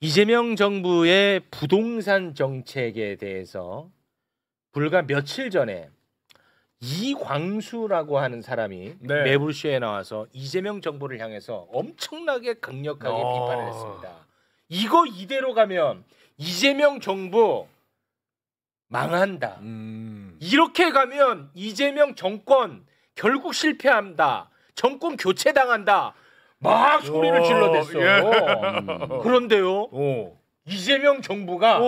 이재명 정부의 부동산 정책에 대해서 불과 며칠 전에 이광수라고 하는 사람이 네. 매불쇼에 나와서 이재명 정부를 향해서 엄청나게 강력하게 비판을 했습니다. 이거 이대로 가면 이재명 정부 망한다. 이렇게 가면 이재명 정권 결국 실패한다. 정권 교체당한다. 막 소리를 질러댔어요. 그런데요. 이재명 정부가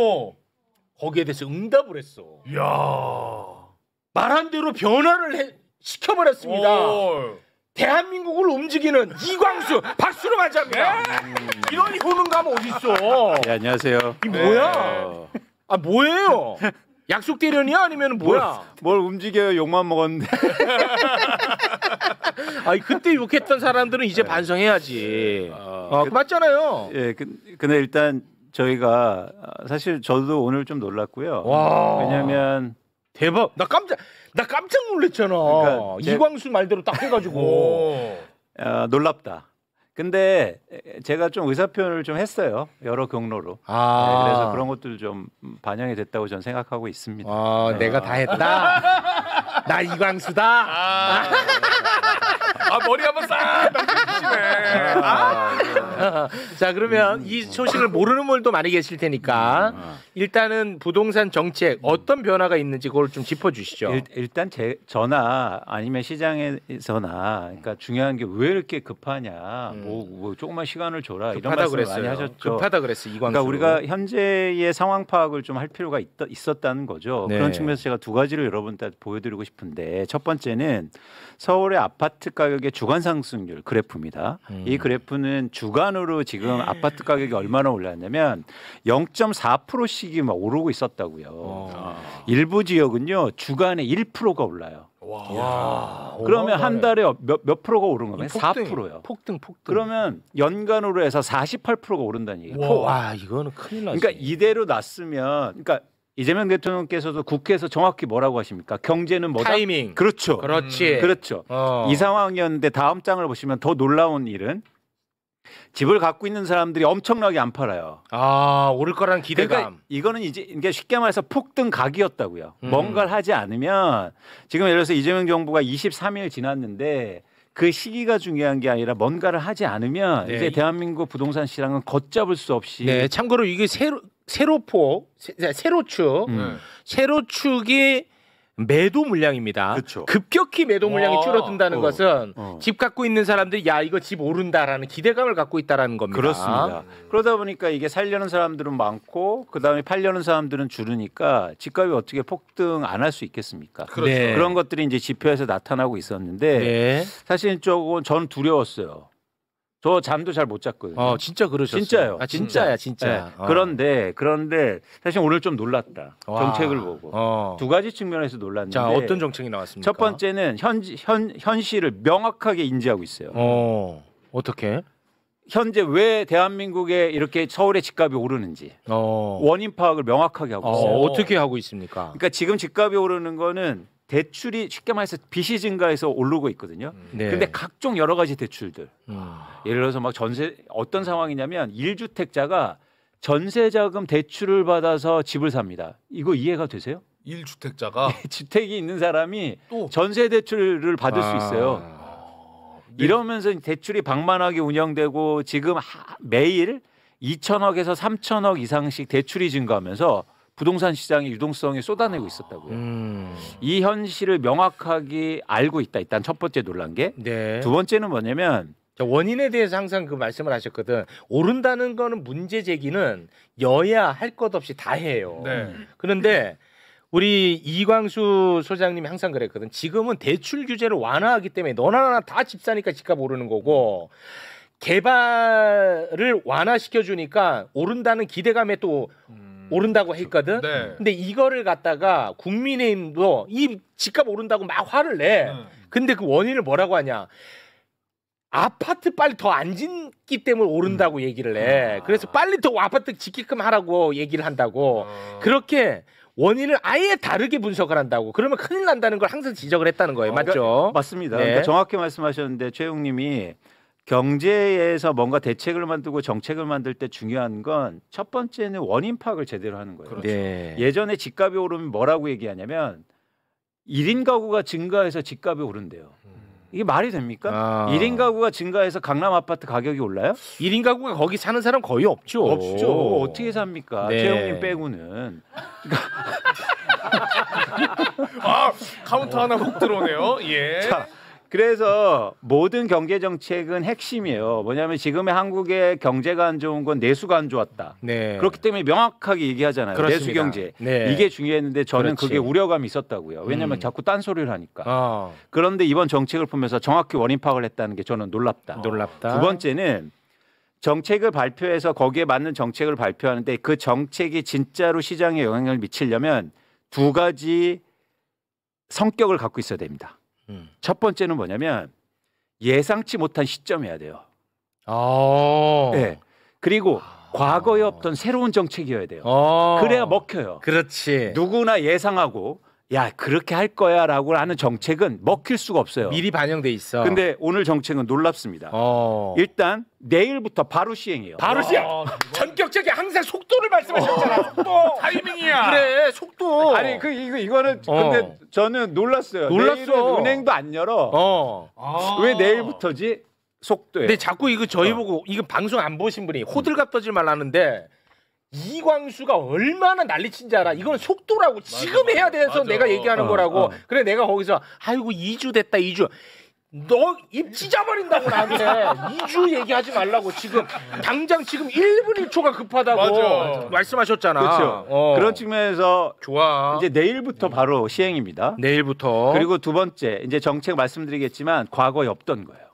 거기에 대해서 응답을 했어. 말한 대로 변화를 시켜버렸습니다. 대한민국을 움직이는 이광수 박수로 맞이합니다. 이런 효능감 어디 있어? 네, 안녕하세요. 이 뭐야? 아 뭐예요? 약속 대련이야 아니면 뭐야? 뭘 움직여요? 욕만 먹었는데. 아니 그때 욕했던 사람들은 이제 반성해야지. 맞잖아요. 예, 근데 일단 저희가 사실 저도 오늘 좀 놀랐고요. 와. 왜냐하면 대박. 나 깜짝 놀랐잖아. 그러니까 이광수 말대로 딱 해가지고. 놀랍다. 근데 제가 좀 의사표현을 좀 했어요. 여러 경로로. 네, 그래서 그런 것들 좀 반영이 됐다고 저는 생각하고 있습니다. 네. 내가 다 했다. 나 이광수다. 머리 한번 싹 당기시네. 자 그러면 이 소식을 모르는 분들도 많이 계실 테니까 일단은 부동산 정책 어떤 변화가 있는지 그걸 좀 짚어주시죠. 일단 저나 아니면 시장에서나 그러니까 중요한 게 왜 이렇게 급하냐. 뭐 조금만 시간을 줘라 이런 말씀을 많이 하셨죠. 급하다 그랬어 이광수. 그러니까 우리가 현재의 상황 파악을 좀 할 필요가 있었다는 거죠. 네. 그런 측면에서 제가 두 가지를 여러분한테 보여드리고 싶은데 첫 번째는 서울의 아파트 가격의 주간 상승률 그래프입니다. 이 그래프는 주간으로 지금 아파트 가격이 얼마나 올랐냐면 0.4%씩이 막 오르고 있었다고요. 일부 지역은요 주간에 1%가 올라요. 그러면 한 달에 몇 프로가 오른 거면 4%요. 폭등. 그러면 연간으로 해서 48%가 오른다는 얘기예요. 와 이거는 큰일 났어. 그러니까 이대로 놨으면 그러니까 이재명 대통령께서도 국회에서 정확히 뭐라고 하십니까? 경제는 뭐다? 타이밍. 그렇죠. 그렇지. 그렇죠. 이 상황이었는데 다음 장을 보시면 더 놀라운 일은 집을 갖고 있는 사람들이 엄청나게 안 팔아요. 오를 거라는 기대감. 그러니까 이거는 이게 쉽게 말해서 폭등 각이었다고요. 뭔가를 하지 않으면 지금 예를 들어서 이재명 정부가 23일 지났는데 그 시기가 중요한 게 아니라 뭔가를 하지 않으면 이제 대한민국 부동산 시장은 걷잡을 수 없이. 네, 참고로 이게 세로축이 매도 물량입니다. 그렇죠. 급격히 매도 물량이 줄어든다는 것은 집 갖고 있는 사람들이 야 이거 집 오른다라는 기대감을 갖고 있다라는 겁니다. 그렇습니다. 그러다 보니까 이게 살려는 사람들은 많고 그다음에 팔려는 사람들은 줄으니까 집값이 어떻게 폭등 안 할 수 있겠습니까? 그렇죠. 네. 그런 것들이 이제 지표에서 나타나고 있었는데 사실 저건 저는 두려웠어요. 저 잠도 잘 못 잤거든요. 진짜 그러셨어요. 진짜요. 진짜. 네. 그런데 사실 오늘 좀 놀랐다. 정책을 보고 두 가지 측면에서 놀랐는데. 자 어떤 정책이 나왔습니까? 첫 번째는 현실을 명확하게 인지하고 있어요. 어떻게? 현재 왜 대한민국에 이렇게 서울의 집값이 오르는지 원인 파악을 명확하게 하고 있어요. 어떻게 하고 있습니까? 그러니까 지금 집값이 오르는 거는 대출이 쉽게 말해서 빚이 증가해서 오르고 있거든요. 근데 각종 여러 가지 대출들. 예를 들어서 막 전세 어떤 상황이냐면 1주택자가 전세자금 대출을 받아서 집을 삽니다. 이거 이해가 되세요? 1주택자가 주택이 있는 사람이 또 전세 대출을 받을 수 있어요. 이러면서 대출이 방만하게 운영되고 지금 매일 2천억에서 3천억 이상씩 대출이 증가하면서 부동산 시장의 유동성이 쏟아내고 있었다고요. 이 현실을 명확하게 알고 있다. 일단 첫 번째 놀란 게. 두 번째는 뭐냐면 원인에 대해서 항상 그 말씀을 하셨거든. 오른다는 거는 문제 제기는 여야 할 것 없이 다 해요. 그런데 우리 이광수 소장님이 항상 그랬거든. 지금은 대출 규제를 완화하기 때문에 너나 나나 다 집 사니까 집값 오르는 거고 개발을 완화시켜 주니까 오른다는 기대감에 또 오른다고 했거든. 근데 이거를 갖다가 국민의힘도 이 집값 오른다고 막 화를 내. 근데 그 원인을 뭐라고 하냐? 아파트 빨리 더 안 짓기 때문에 오른다고 얘기를 해. 그래서 빨리 더 아파트 짓게끔 하라고 얘기를 한다고. 그렇게 원인을 아예 다르게 분석을 한다고. 그러면 큰일 난다는 걸 항상 지적을 했다는 거예요. 맞죠? 맞습니다. 네. 그러니까 정확히 말씀하셨는데 최용님이 경제에서 뭔가 대책을 만들고 정책을 만들 때 중요한 건 첫 번째는 원인 파악을 제대로 하는 거예요. 그렇죠. 네. 예전에 집값이 오르면 뭐라고 얘기하냐면 1인 가구가 증가해서 집값이 오른대요. 이게 말이 됩니까? 아. 1인 가구가 증가해서 강남 아파트 가격이 올라요? 1인 가구가 거기 사는 사람 거의 없죠. 없죠. 어떻게 삽니까? 네. 최영님 빼고는. 아 카운터 하나 훅 들어오네요. 예. 자, 그래서 모든 경제 정책은 핵심이에요. 뭐냐면 지금의 한국의 경제가 안 좋은 건 내수가 안 좋았다. 네. 그렇기 때문에 명확하게 얘기하잖아요. 그렇습니다. 내수 경제. 네. 이게 중요했는데 저는 그렇지. 그게 우려감이 있었다고요. 왜냐하면 자꾸 딴소리를 하니까. 그런데 이번 정책을 보면서 정확히 원인 파악을 했다는 게 저는 놀랍다. 놀랍다. 두 번째는 정책을 발표해서 거기에 맞는 정책을 발표하는데 그 정책이 진짜로 시장에 영향을 미치려면 두 가지 성격을 갖고 있어야 됩니다. 첫 번째는 뭐냐면 예상치 못한 시점이어야 돼요. 네. 그리고 과거에 없던 새로운 정책이어야 돼요. 그래야 먹혀요. 그렇지. 누구나 예상하고 야 그렇게 할 거야라고 하는 정책은 먹힐 수가 없어요. 미리 반영돼 있어. 근데 오늘 정책은 놀랍습니다. 일단 내일부터 바로 시행이에요. 바로 시행. 전격적인 항상 속도를 말씀하셨잖아. 속도. 타이밍이야. 그래 속도. 아니 이거는 근데 저는 놀랐어요. 놀랐어. 내일은 은행도 안 열어. 왜 내일부터지? 속도에. 근데 자꾸 이거 저희 보고 이거 방송 안 보신 분이 호들갑 떠지 말라는데 이광수가 얼마나 난리친지 알아? 이건 속도라고 지금 해야 돼서 내가 얘기하는 거라고. 그래 내가 거기서 아이고 2주 됐다 2주. 너 입 찢어버린다고 나한테 2주 얘기하지 말라고 지금 당장 지금 1분 1초가 급하다고 맞아. 말씀하셨잖아. 그렇죠. 그런 측면에서 좋아. 이제 내일부터 바로 시행입니다. 내일부터. 그리고 두 번째 이제 정책 말씀드리겠지만 과거에 없던 거예요.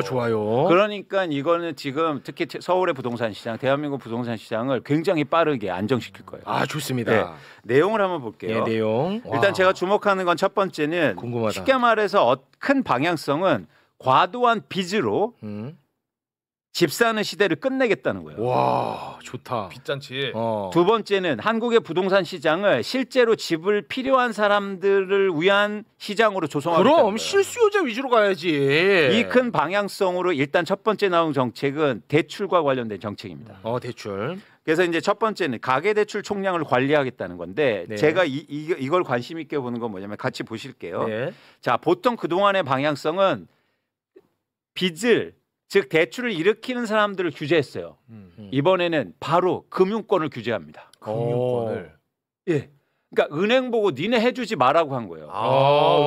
좋아요. 그러니까 이거는 지금 특히 서울의 부동산 시장, 대한민국 부동산 시장을 굉장히 빠르게 안정시킬 거예요. 좋습니다. 네. 내용을 한번 볼게요. 네, 내용. 일단 제가 주목하는 건 첫 번째는 궁금하다. 쉽게 말해서 큰 방향성은 과도한 빚으로 집 사는 시대를 끝내겠다는 거예요. 와 좋다. 빚잔치. 두 번째는 한국의 부동산 시장을 실제로 집을 필요한 사람들을 위한 시장으로 조성하겠다는 그럼 거예요. 실수요자 위주로 가야지. 이 큰 방향성으로 일단 첫 번째 나온 정책은 대출과 관련된 정책입니다. 대출. 그래서 이제 첫 번째는 가계대출 총량을 관리하겠다는 건데 네. 제가 이걸 관심 있게 보는 건 뭐냐면 같이 보실게요. 네. 자, 보통 그동안의 방향성은 빚을 즉 대출을 일으키는 사람들을 규제했어요. 이번에는 바로 금융권을 규제합니다. 금융권을. 예. 그러니까 은행 보고 니네 해주지 마라고 한 거예요.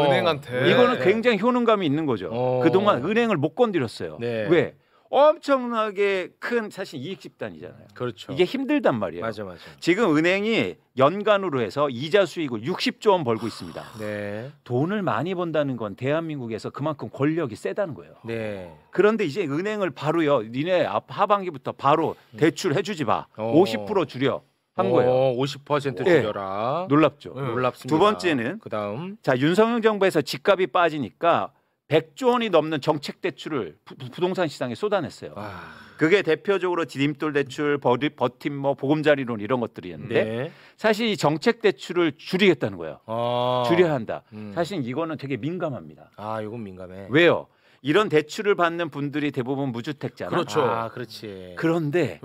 은행한테. 이거는 굉장히 효능감이 있는 거죠. 그동안 은행을 못 건드렸어요. 네. 왜? 엄청나게 큰 사실 이익 집단이잖아요. 그렇죠. 이게 힘들단 말이에요. 맞아. 지금 은행이 연간으로 해서 이자 수익을 60조 원 벌고 있습니다. 네. 돈을 많이 번다는 건 대한민국에서 그만큼 권력이 세다는 거예요. 네. 그런데 이제 은행을 바로요. 니네 하반기부터 바로 대출 해주지 마. 50% 줄여 한 거예요. 50% 네. 줄여라. 놀랍죠. 놀랍습니다. 두 번째는 그다음. 자 윤석열 정부에서 집값이 빠지니까 100조 원이 넘는 정책 대출을 부동산 시장에 쏟아냈어요. 그게 대표적으로 디딤돌 대출, 버팀목, 보금자리론 이런 것들이었는데 네. 사실 이 정책 대출을 줄이겠다는 거예요. 줄여야 한다. 사실 이거는 되게 민감합니다. 이건 민감해. 왜요? 이런 대출을 받는 분들이 대부분 무주택자나. 그렇죠. 그렇지. 그런데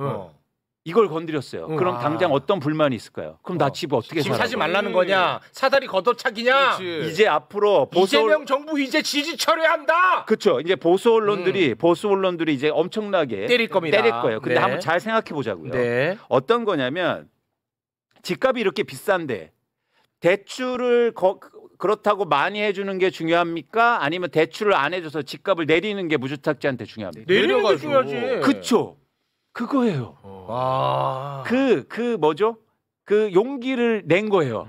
이걸 건드렸어요. 그럼 당장 어떤 불만이 있을까요? 그럼 나 집 어떻게 집 살아? 사지 말라는 거냐? 사다리 걷어차기냐? 그렇지. 이제 앞으로 이재명 정부 이제 지지 처리한다. 그렇죠. 이제 보수 언론들이 이제 엄청나게 때릴 겁니다. 때릴 거예요. 근데 네. 한번 잘 생각해 보자고요. 네. 어떤 거냐면 집값이 이렇게 비싼데 대출을 그렇다고 많이 해주는 게 중요합니까? 아니면 대출을 안 해줘서 집값을 내리는 게 무주택자한테 중요합니까? 내리는 게 중요하지. 그쵸. 그거예요. 그 뭐죠? 그 용기를 낸 거예요.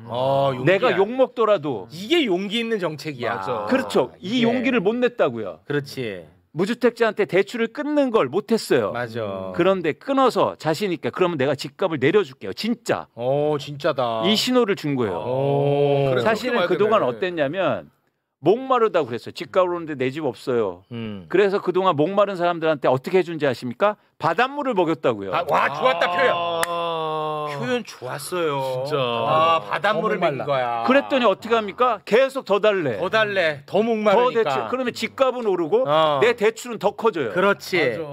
용기야. 내가 욕 먹더라도 이게 용기 있는 정책이야. 맞아. 그렇죠. 이 이게. 용기를 못 냈다고요. 그렇지. 무주택자한테 대출을 끊는 걸 못했어요. 맞아. 그런데 끊어서 자신 있게 그러면 내가 집값을 내려줄게요. 진짜. 진짜다. 이 신호를 준 거예요. 그래, 사실은 그렇게 그동안 봐야 되네. 어땠냐면 목마르다고 그랬어요. 집값 오르는데 내 집 없어요. 그래서 그동안 목마른 사람들한테 어떻게 해준지 아십니까? 바닷물을 먹였다고요. 와 좋았다 표현. 표현 좋았어요. 진짜. 아, 바닷물을 너무 먹인 거야. 그랬더니 어떻게 합니까? 계속 더 달래. 더 달래. 더 더 목마르니까. 대출. 그러면 집값은 오르고 어. 내 대출은 더 커져요. 그렇지. 맞아.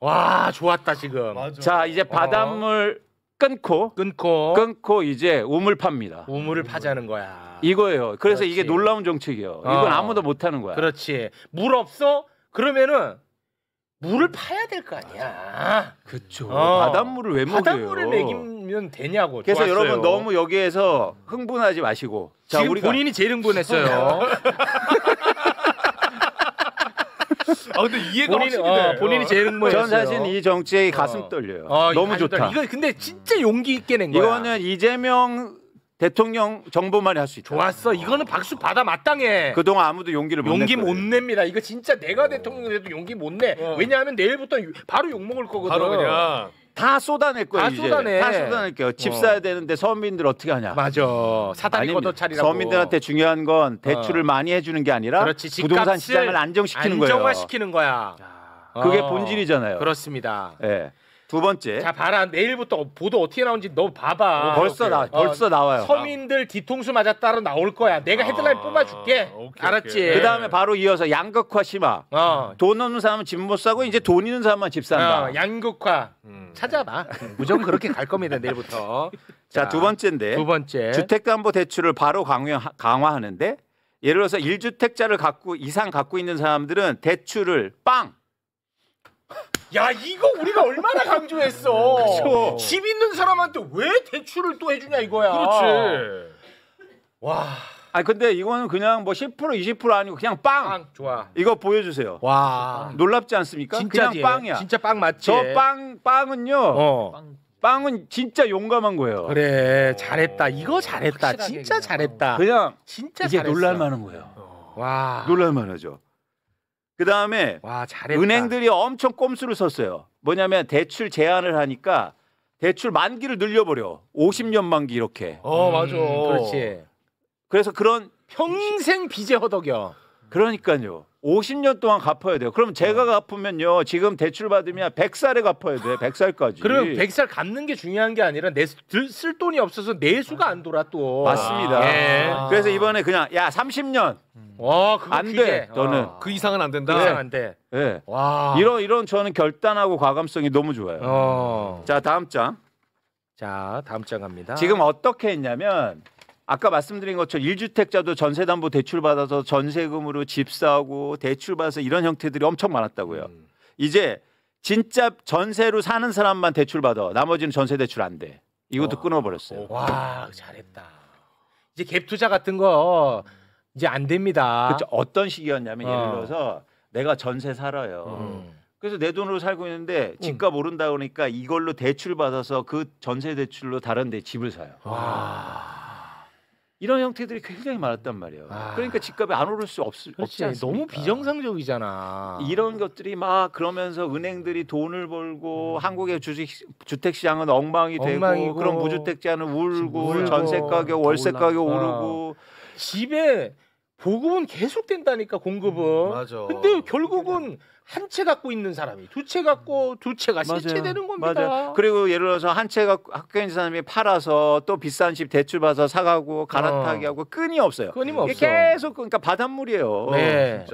와, 좋았다 지금. 맞아. 자, 이제 바닷물 끊고 이제 우물 팝니다. 우물을 파자는 거야. 이거예요. 그래서 그렇지. 이게 놀라운 정책이에요. 이건 아무도 못 하는 거야. 그렇지. 물 없어? 그러면은 물을 파야 될 거 아니야. 그렇죠. 어. 바닷물을 왜 먹여요? 바닷물을 먹이면 되냐고. 그래서 좋았어요. 여러분 너무 여기에서 흥분하지 마시고. 자, 지금 우리가 본인이 제일 흥분했어요. 아 근데 이해가 확실히 돼. 본인이 제일 흥분했어요. 전 사실 이 정책이 가슴 떨려요. 너무 좋다. 이거 근데 진짜 용기 있게 낸 거야. 이거는 이재명 대통령 정부만이 할 수 있다. 좋았어. 이거는 박수 받아 마땅해. 그동안 아무도 용기를 못 용기 냈거든. 못 냅니다. 이거 진짜 내가 대통령 돼도 용기 못 내. 왜냐하면 내일부터 바로 욕 먹을 거거든. 바로 그냥 다 쏟아낼 거예요. 다 이제. 쏟아내. 다 쏟아낼게요. 집 사야 되는데 서민들 어떻게 하냐. 맞아. 사다리 아닙니다. 걷어차리라고. 서민들한테 중요한 건 대출을 많이 해주는 게 아니라 그렇지. 부동산 집값을 시장을 안정시키는 거예요. 안정화시키는 거야. 그게 본질이잖아요. 그렇습니다. 예. 두 번째. 자, 봐라. 내일부터 보도 어떻게 나오는지 너 봐봐. 벌써 나와요. 서민들 뒤통수 맞았다로 나올 거야. 내가 헤드라인 뽑아줄게. 오케이, 알았지? 오케이. 그 다음에 바로 이어서 양극화 심화. 돈 없는 사람은 집 못 사고 이제 돈 있는 사람만 집 산다. 양극화. 찾아봐. 무조건 그렇게 갈 겁니다. 내일부터. 자, 두 번째인데. 두 번째. 주택담보대출을 바로 강화하는데 예를 들어서 1주택자를 이상 갖고 있는 사람들은 대출을 빵. 야, 이거 우리가 얼마나 강조했어. 그쵸. 집 있는 사람한테 왜 대출을 또 해주냐 이거야. 그렇지. 와. 아 근데 이거는 그냥 뭐 10% 20% 아니고 그냥 빵. 좋아. 이거 보여주세요. 와. 놀랍지 않습니까? 진짜지. 그냥 빵이야. 진짜 빵 맞지. 저 빵은요. 빵은 빵은 진짜 용감한 거예요. 그래, 잘했다. 이거 잘했다. 진짜 잘했다. 그냥 진짜 이게 잘했어. 놀랄만한 거예요. 와. 놀랄만하죠. 그 다음에 와, 잘했다. 은행들이 엄청 꼼수를 썼어요. 뭐냐면 대출 제한을 하니까 대출 만기를 늘려버려. 50년 만기 이렇게. 맞아. 그렇지. 그래서 그런 평생 빚에 허덕여. 그러니까요. 50년 동안 갚아야 돼요. 그럼 제가 갚으면요. 지금 대출 받으면 100살에 갚아야 돼. 100살까지. 그럼 100살 갚는 게 중요한 게 아니라 쓸 돈이 없어서 내수가 안 돌아 또. 맞습니다. 예. 그래서 이번에 그냥 야 30년 그거 안 돼. 너는 그 이상은 안 된다. 그 이상 안 돼. 예. 와. 이런 저는 결단하고 과감성이 너무 좋아요. 자, 다음 장. 자, 다음 장 갑니다. 지금 어떻게 했냐면 아까 말씀드린 것처럼 1주택자도 전세담보 대출 받아서 전세금으로 집 사고 대출 받아서 이런 형태들이 엄청 많았다고요. 이제 진짜 전세로 사는 사람만 대출 받아. 나머지는 전세 대출 안 돼. 이것도 끊어버렸어요. 와, 잘했다. 이제 갭 투자 같은 거 이제 안 됩니다. 그렇죠. 어떤 식이었냐면 예를 들어서 내가 전세 살아요. 그래서 내 돈으로 살고 있는데 집값 오른다 그러니까 이걸로 대출 받아서 그 전세 대출로 다른 데 집을 사요. 이런 형태들이 굉장히 많았단 말이에요. 그러니까 집값이 안 오를 수 없지 않습니까? 너무 비정상적이잖아. 이런 것들이 막 그러면서 은행들이 돈을 벌고 한국의 주택 시장은 엉망이 되고 그런 무주택자는 울고 전세 가격, 월세 가격 오르고 집에 보급은 계속 된다니까 공급은. 맞아. 근데 결국은 한 채 갖고 있는 사람이 두 채 갖고 두 채가 세 채 되는 겁니다. 맞아요. 그리고 예를 들어서 한 채 갖고 학교 있는 사람이 팔아서 또 비싼 집 대출 받아서 사가고 갈아타기 하고 끊이 없어요. 끊임없어. 이게 계속 그러니까 바닷물이에요. 네.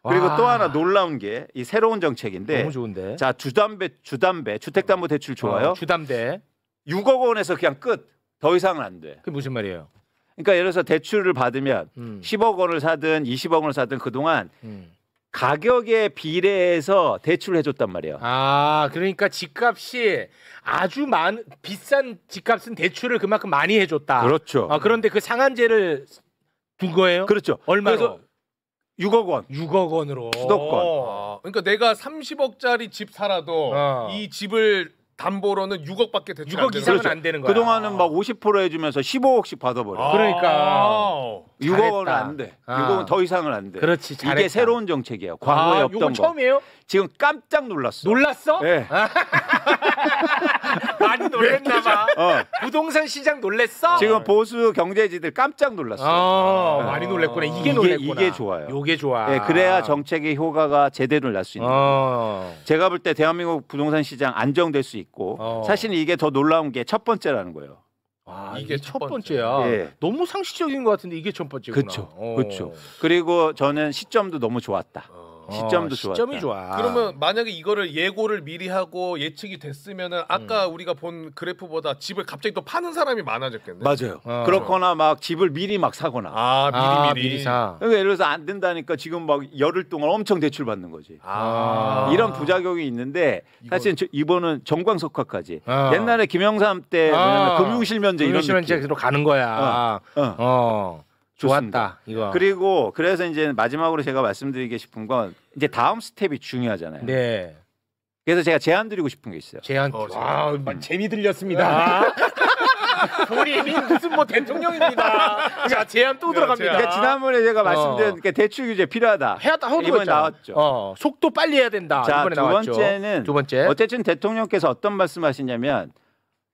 그리고 또 하나 놀라운 게 이 새로운 정책인데. 너무 좋은데. 자, 주담배 주택담보대출 좋아요. 주담대. 6억 원에서 그냥 끝. 더 이상은 안 돼. 그게 무슨 말이에요? 그러니까 예를 들어서 대출을 받으면 10억 원을 사든 20억 원을 사든 그동안 가격에 비례해서 대출을 해줬단 말이에요. 그러니까 집값이 아주 비싼 집값은 대출을 그만큼 많이 해줬다. 그렇죠. 그런데 그 상한제를 둔 거예요? 그렇죠. 얼마로? 그래서 6억 원. 6억 원으로. 수도권. 그러니까 내가 30억짜리 집 살아도 이 집을 담보로는 6억밖에 대출 6억 이상은 안 되는 거야. 그동안은 막 50% 해주면서 15억씩 받아버려. 그러니까 6억 원은 안 돼. 6억 원 더 이상은 안 돼. 그렇지, 잘했다. 이게 새로운 정책이에요. 과거에 없던 요건 거. 처음이에요? 지금 깜짝 놀랐어. 놀랐어? 네. 많이 놀랬나 봐. 부동산 시장 놀랬어? 지금 보수 경제지들 깜짝 놀랐어. 많이 놀랬구나. 이게 놀랬구나. 이게 좋아요. 요게 좋아. 네, 그래야 정책의 효과가 제대로 날 수 있는 거예요. 제가 볼 때 대한민국 부동산 시장 안정될 수 있고 있고 사실은 이게 더 놀라운 게 첫 번째라는 거예요. 이게 첫 번째야. 예. 너무 상식적인 것 같은데 이게 첫 번째구나. 그렇죠. 그렇죠. 그리고 저는 시점도 너무 좋았다. 시점도 좋았다. 시점이 좋아. 그러면 만약에 이거를 예고를 미리 하고 예측이 됐으면은 아까 우리가 본 그래프보다 집을 갑자기 또 파는 사람이 많아졌겠네. 맞아요. 그렇거나 막 집을 미리 막 사거나. 미리 사. 그러니까 예를 들어서 안 된다니까 지금 막 열흘 동안 엄청 대출 받는 거지. 이런 부작용이 있는데 사실 이번은 정광석화까지. 옛날에 김영삼 때 금융실면제 이런 금융실면제로 가는 거야. 좋았다 이거. 그리고 그래서 이제 마지막으로 제가 말씀드리고 싶은 건 이제 다음 스텝이 중요하잖아요. 네. 그래서 제가 제안 드리고 싶은 게 있어요. 제안. 재미 들렸습니다. 본인이 무슨 뭐 대통령입니다. 자 제안 또 들어갑니다. 그러니까 지난번에 제가 말씀드린 대출 규제 필요하다. 이번에 나왔죠. 속도 빨리 해야 된다. 자, 이번에 나왔죠. 두 번째. 어쨌든 대통령께서 어떤 말씀하시냐면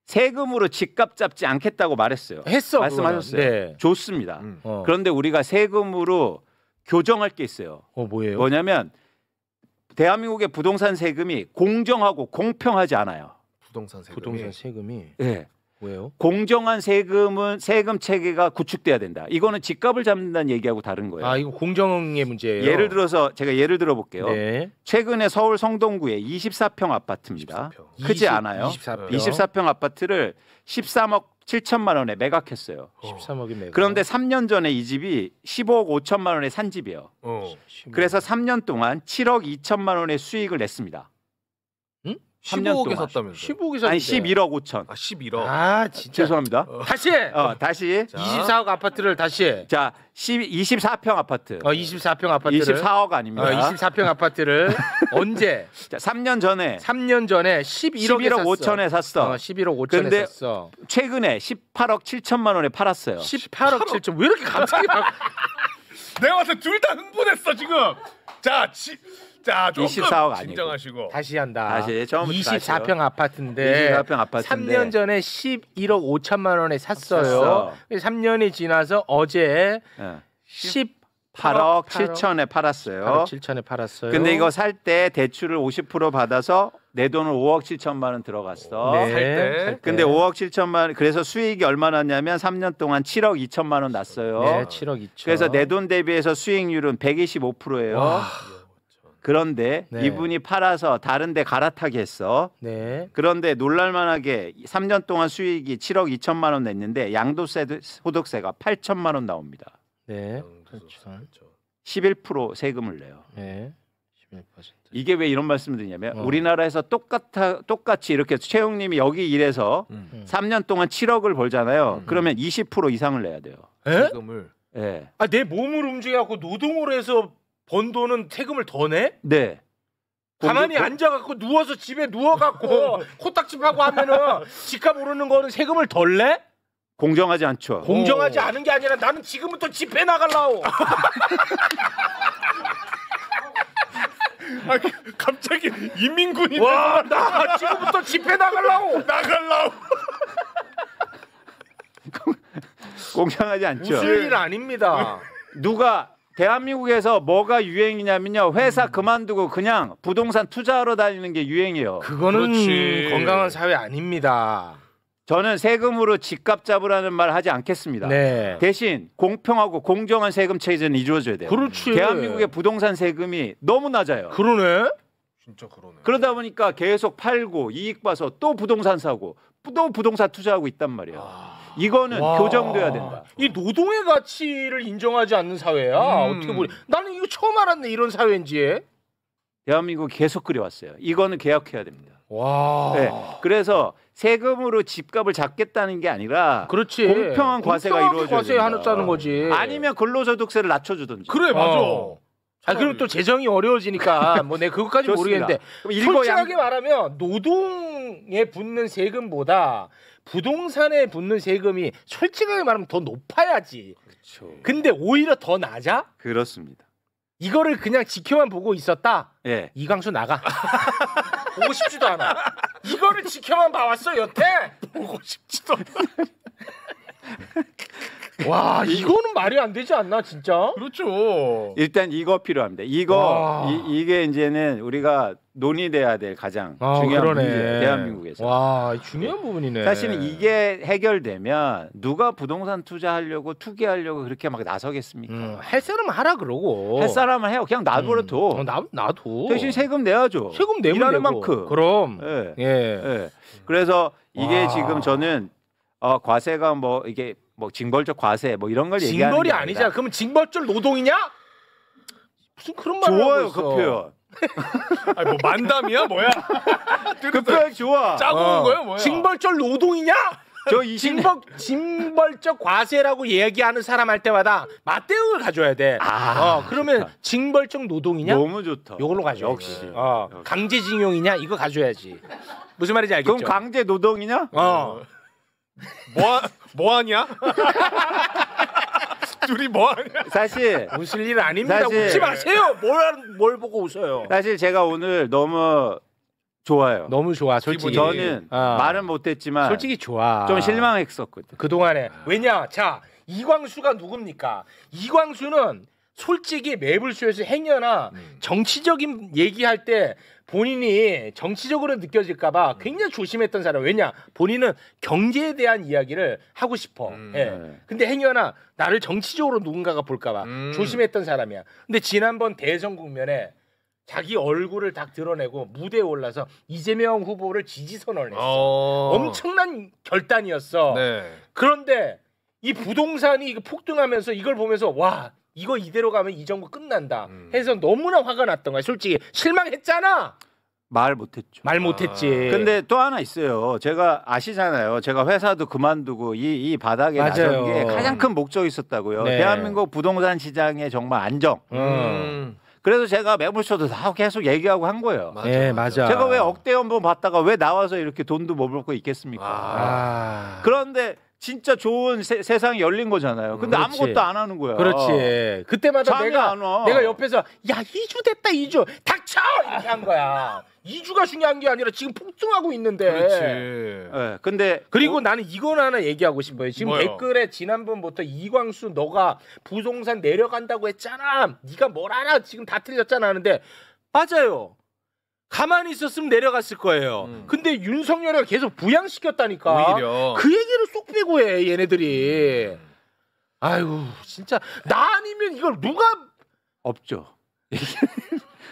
세금으로 집값 잡지 않겠다고 말했어요. 말씀하셨어요. 네. 좋습니다. 그런데 우리가 세금으로 교정할 게 있어요. 뭐예요? 뭐냐면 대한민국의 부동산 세금이 공정하고 공평하지 않아요. 부동산 세금이. 네. 왜요? 공정한 세금 체계가 구축돼야 된다. 이거는 집값을 잡는다는 얘기하고 다른 거예요. 이거 공정의 문제예요. 예를 들어서 제가 예를 들어 볼게요. 네. 최근에 서울 성동구에 24평 아파트입니다. 24평. 크지 않아요. 24평 아파트를 13억 7천만 원에 매각했어요. 13억이 매각. 그런데 3년 전에 이 집이 15억 5천만 원에 산 집이에요. 그래서 3년 동안 7억 2천만 원의 수익을 냈습니다. 15억에 샀다면서요? 15억에 샀는데. 아니 11억 5천. 11억. 진짜 죄송합니다. 다시. 다시. 24억 아파트를 다시. 자, 24평 아파트. 24평 아파트를. 24억 아닙니다. 24평 아파트를 언제? 자, 3년 전에 11억 5천에 샀어. 11억 5천에 근데 샀어. 최근에 18억 7천만 원에 팔았어요. 18억 7천. 왜 이렇게 갑자기 내가 봐서 둘 다 흥분했어 지금. 자, 조금 24억 진정하시고. 다시 한다. 다시 처음부터 24평 아파트인데 24평 아파트인데 3년 전에 11억 5천만 원에 샀어요. 3년이 지나서 어제 18억 7천에 팔았어요. 8억 7천에 팔았어요. 근데 이거 살 때 대출을 50% 받아서 내 돈은 5억 7천만 원 들어갔어. 네. 살 때. 근데 5억 7천만 원 그래서 수익이 얼마 났냐면 3년 동안 7억 2천만 원 났어요. 네, 7억 2천. 그래서 내 돈 대비해서 수익률은 125%예요. 그런데 네. 이분이 팔아서 다른 데 갈아타게 했어. 네. 그런데 놀랄만하게 3년 동안 수익이 7억 2천만 원 냈는데 양도세 소득세가 8천만 원 나옵니다. 네. 11% 세금을 내요. 네. 11%. 이게 왜 이런 말씀을 드리냐면 우리나라에서 똑같이 이렇게 최영님이 여기 일해서 3년 동안 7억을 벌잖아요. 그러면 20% 이상을 내야 돼요. 세금을. 네. 내 몸을 움직여갖고 노동을 해서 번 돈은 세금을 더 내? 네. 가만히 앉아갖고 누워서 집에 누워갖고 코딱지하고 하면은 집값 오르는 거는 세금을 덜 내? 공정하지 않죠. 공정하지 않은 게 아니라 나는 지금부터 집회 나갈라오. 갑자기 인민군이 나 지금부터 집회 나갈라오. 공정하지 않죠. 웃을 일 아닙니다. 누가 대한민국에서 뭐가 유행이냐면요. 회사 그만두고 그냥 부동산 투자하러 다니는 게 유행이에요. 그거는 그렇지. 건강한 사회 아닙니다. 저는 세금으로 집값 잡으라는 말 하지 않겠습니다. 네. 대신 공평하고 공정한 세금 체제는 이루어져야 돼요. 그렇지. 대한민국의 부동산 세금이 너무 낮아요. 그러네. 진짜 그러네. 그러다 보니까 계속 팔고 이익 봐서 또 부동산 사고 또 부동산 투자하고 있단 말이에요. 이거는 교정돼야 된다. 이 노동의 가치를 인정하지 않는 사회야. 어떻게 보니? 나는 이거 처음 알았네. 이런 사회인지. 대한민국 계속 그려왔어요. 이거는 개혁해야 됩니다. 와. 네. 그래서 세금으로 집값을 잡겠다는 게 아니라 그렇지. 공평한 과세가 이루어져야 과세 하자는 거지. 아니면 근로소득세를 낮춰주든지. 그래 맞아. 그럼 또 재정이 어려워지니까 뭐 내가 그것까지 모르겠는데 솔직하게 말하면 노동에 붙는 세금보다 부동산에 붙는 세금이 솔직하게 말하면 더 높아야지. 그렇죠. 근데 오히려 더 낮아? 그렇습니다. 이거를 그냥 지켜만 보고 있었다. 예. 이광수 나가. 보고 싶지도 않아. 이거를 지켜만 봐왔어 여태. 보고 싶지도 않아. 와 이거는 말이 안 되지 않나 진짜? 그렇죠. 일단 이거 필요합니다. 이게 이제는 우리가 논의돼야 될 가장 중요한 문제예요. 대한민국에서. 와 중요한 부분이네. 사실은 이게 해결되면 누가 부동산 투자하려고 투기하려고 그렇게 막 나서겠습니까? 할 사람은 하라 그러고. 할 사람은 해요. 그냥 놔둬도. 놔둬. 대신 세금 내야죠. 세금 내면 일하는 되고. 만큼. 그럼. 예. 예. 예. 그래서 이게 지금 저는 과세가 뭐 이게 뭐 징벌적 과세 뭐 이런 걸 얘기하는 징벌이 게 아니잖아. 그러면 징벌적 노동이냐? 무슨 그런 말을 하고 좋아요 있어. 그 표현. 아니 뭐 만담이야 뭐야? 그 표현 좋아. 짜고 온 거야 뭐야? 징벌적 노동이냐? 저 20년 징벌적 과세라고 얘기하는 사람 할 때마다 맞대응을 가져야 돼. 그러면 좋다. 징벌적 노동이냐? 너무 좋다. 요걸로 가져야지. 역시. 강제징용이냐? 이거 가져야지. 무슨 말인지 알겠죠? 그럼 강제 노동이냐? 뭐하냐? 둘이 뭐하냐? 사실 웃을 일 아닙니다. 사실- 웃지 마세요. 뭘 보고 웃어요? 사실 제가 오늘 너무 좋아요. 너무 좋아. 솔직히 저는 말은 못했지만 솔직히 좋아. 좀 실망했었거든. 그동안에. 왜냐? 자, 이광수가 누굽니까? 이광수는 솔직히 매불쇼에서 행여나 정치적인 얘기할 때 본인이 정치적으로 느껴질까봐 굉장히 조심했던 사람. 왜냐? 본인은 경제에 대한 이야기를 하고 싶어. 예. 근데 행여나 나를 정치적으로 누군가가 볼까봐 조심했던 사람이야. 근데 지난번 대선 국면에 자기 얼굴을 딱 드러내고 무대에 올라서 이재명 후보를 지지 선언을 했어. 엄청난 결단이었어. 네. 그런데 이 부동산이 이거 폭등하면서 이걸 보면서 와 이거 이대로 가면 이 정부 끝난다 해서 너무나 화가 났던 거야. 솔직히 실망했잖아. 말 못했죠. 말 못했지. 근데 또 하나 있어요. 제가 아시잖아요. 제가 회사도 그만두고 이 바닥에 맞아요. 나선 게 가장 큰 목적이 있었다고요. 네. 대한민국 부동산 시장의 정말 안정. 그래서 제가 매불쇼도 다 계속 얘기하고 한 거예요. 네, 맞아. 제가 왜 억대 연봉 받다가 왜 나와서 이렇게 돈도 못 벌고 있겠습니까? 그런데 진짜 좋은 세상이 열린 거잖아요. 근데 그렇지. 아무것도 안 하는 거야. 그렇지. 그때마다 잠이 안 와. 내가 옆에서 야 2주 됐다 2주 닥쳐 이렇게 한 거야. 2주가 중요한 게 아니라 지금 폭등하고 있는데. 그렇지. 네, 근데 그리고 나는 이건 하나 얘기하고 싶어요. 지금 뭐요? 댓글에 지난번부터 이광수 너가 부동산 내려간다고 했잖아. 네가 뭘 알아? 지금 다 틀렸잖아 하는데 맞아요. 가만히 있었으면 내려갔을 거예요. 근데 윤석열이가 계속 부양시켰다니까. 오히려. 그 얘기를 쏙 빼고 해 얘네들이. 아이고 진짜 나 아니면 이걸 누가 없죠.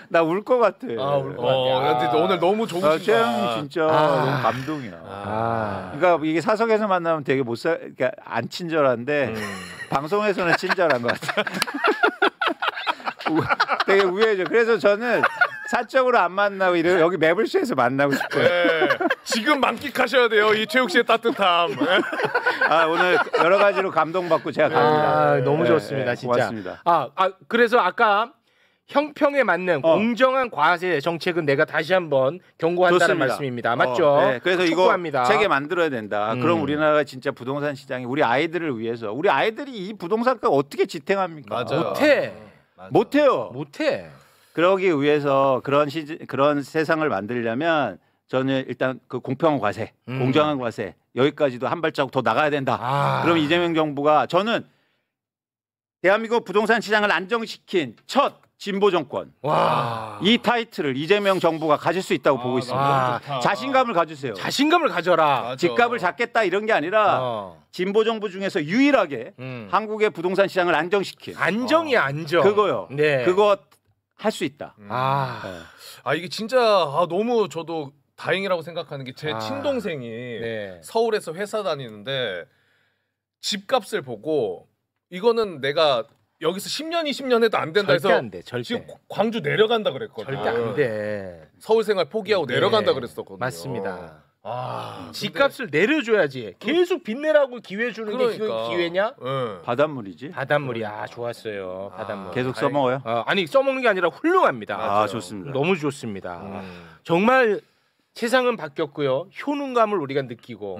나 울 것 같아. 울 것 같아. 근데 오늘 너무 좋으시다. 최영이 진짜 너무 감동이야. 그러니까 이게 사석에서 만나면 되게 그러니까 안 친절한데 방송에서는 친절한 것 같아. 되게 우회죠. 그래서 저는 사적으로 안 만나고 여기 매불쇼에서 만나고 싶어요. 네. 지금 만끽하셔야 돼요. 이 최욱 씨의 따뜻함. 오늘 여러 가지로 감동받고 제가 갑니다. 너무 좋습니다, 진짜. 고맙습니다. 그래서 아까 형평에 맞는 공정한 과세 정책은 내가 다시 한번 경고한다는 좋습니다. 말씀입니다. 맞죠? 네, 그래서 촉구합니다. 이거 체계 만들어야 된다. 그럼 우리나라가 진짜 부동산 시장이 우리 아이들을 위해서 우리 아이들이 이 부동산가 어떻게 지탱합니까? 맞아요. 못해요. 그러기 위해서 그런 세상을 만들려면 저는 일단 그 공평한 과세, 공정한 과세 여기까지도 한 발자국 더 나가야 된다. 그럼 이재명 정부가 저는 대한민국 부동산 시장을 안정시킨 첫 진보 정권. 이 타이틀을 이재명 정부가 가질 수 있다고 보고 있습니다. 자신감을 가지세요. 자신감을 가져라. 맞아. 집값을 잡겠다 이런 게 아니라 진보 정부 중에서 유일하게 한국의 부동산 시장을 안정시킨 안정이야 안정. 그거요. 네. 그거 할 수 있다. 이게 진짜 너무 저도 다행이라고 생각하는 게 제 친동생이 서울에서 회사 다니는데 집값을 보고 이거는 내가 여기서 10년 20년 해도 안 된다 해서 절대 안 돼. 절대. 지금 광주 내려간다 그랬거든. 절대 안 돼. 서울 생활 포기하고 내려간다 그랬었거든요. 맞습니다. 집값을 내려줘야지. 계속 빚내라고 기회 주는 게 기회냐? 바닷물이지. 바닷물이야. 좋았어요. 바닷물. 계속 써먹어요? 아니 써먹는 게 아니라 훌륭합니다. 좋습니다. 너무 좋습니다. 정말 세상은 바뀌었고요. 효능감을 우리가 느끼고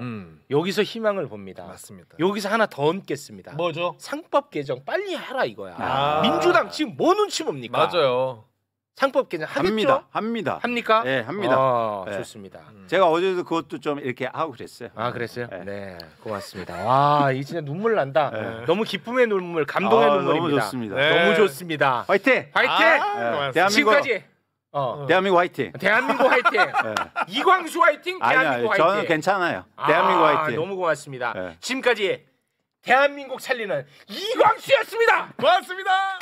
여기서 희망을 봅니다. 맞습니다. 여기서 하나 더 얹겠습니다. 뭐죠? 상법 개정 빨리 하라 이거야. 민주당 지금 뭐 눈치 봅니까? 맞아요. 상법 개정 하겠죠? 합니다. 합니까? 네, 합니다. 네. 좋습니다. 제가 어제도 그것도 좀 이렇게 하고 그랬어요. 아, 그랬어요? 네, 고맙습니다. 와, 이 진짜 눈물 난다. 네. 너무 기쁨의 눈물, 감동의 눈물입니다. 너무 좋습니다. 네. 너무 좋습니다. 화이팅! 화이팅! 대한민국 지금까지 대한민국 화이팅! 대한민국 화이팅! 이광수 화이팅! 대한민국 화이팅! 저는 괜찮아요. 대한민국 화이팅! 너무 고맙습니다. 지금까지 대한민국 살리는 이광수였습니다. 고맙습니다.